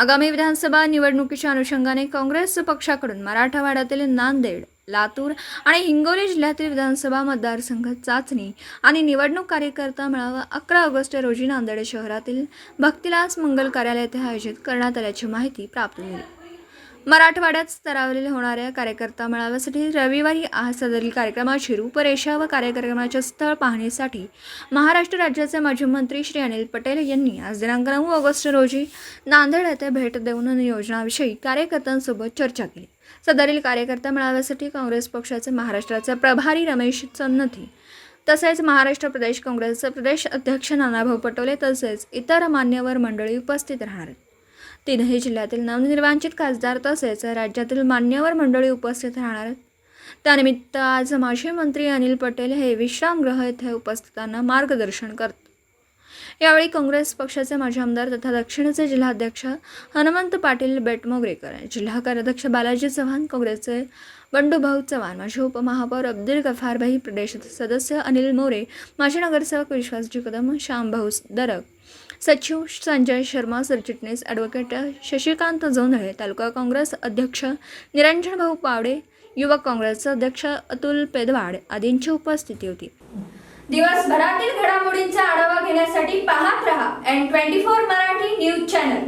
आगामी विधानसभा निवडणुकीच्या अनुषंगाने काँग्रेस पक्षाकडून मराठवाड्यातील नांदेड, लातूर आणि हिंगोली जिल्ह्यातील विधानसभा मतदारसंघ चाचणी आणि निवडणूक कार्यकर्ता मेळावा 11 ऑगस्ट रोजी नांदेड शहरातील भक्तिलास मंगल कार्यालय येथे आयोजित करण्यात आल्याची माहिती प्राप्त झाली। मराठवाड्यात स्तरावरील होणाऱ्या कार्यकर्ता मेळाव्यासाठी रविवारी आज सदरील कार्यक्रमाची रूपरेषा व कार्यक्रमाचे स्थळ पाहणीसाठी महाराष्ट्र राज्याचे माजी मंत्री श्री अनिल पटेल यांनी आज दिनांक 9 ऑगस्ट रोजी नांदेड येथे भेट देऊन नियोजनाविषयी कार्यकर्त्यांसोबत चर्चा केली। सदरील कार्यकर्ता मेळाव्यासाठी काँग्रेस पक्षाचे महाराष्ट्राचे प्रभारी रमेश चन्नथी तसेच महाराष्ट्र प्रदेश काँग्रेसचे प्रदेश अध्यक्ष नानाभाऊ पटोले तसेच इतर मान्यवर मंडळी उपस्थित राहणार आहेत। तीनही जिल्ह्यातील नवनिर्वाचित खासदार तसेच राज्यातील मान्यवर मंडळी उपस्थित राहणार आहेत। त्यानिमित्त आज माजी मंत्री अनिल पटेल हे विश्रामगृह येथे उपस्थितांना मार्गदर्शन करतात। यावेळी काँग्रेस पक्षाचे माजी आमदार तथा दक्षिणचे जिल्हाध्यक्ष हनुमंत पाटील बेटमोगरेकर, जिल्हा कार्याध्यक्ष बालाजी चव्हाण, काँग्रेसचे बंडूभाऊ चव्हाण, माजी उपमहापौर अब्दुल गफारभाई, प्रदेश सदस्य अनिल मोरे, माजी नगरसेवक विश्वासजी कदम, श्यामभाऊ दरक, सचिव संजय शर्मा, सरचिटणीस ॲडव्होकेट शशिकांत जोंधळे, तालुका काँग्रेस अध्यक्ष निरंजन भाऊ पावडे, युवक काँग्रेसचे अध्यक्ष अतुल पेदवाड आदींची उपस्थिती होती। दिवसभरातील घडामोडींचा आढावा घेण्यासाठी पाहत रहा N24 मराठी न्यूज चॅनल।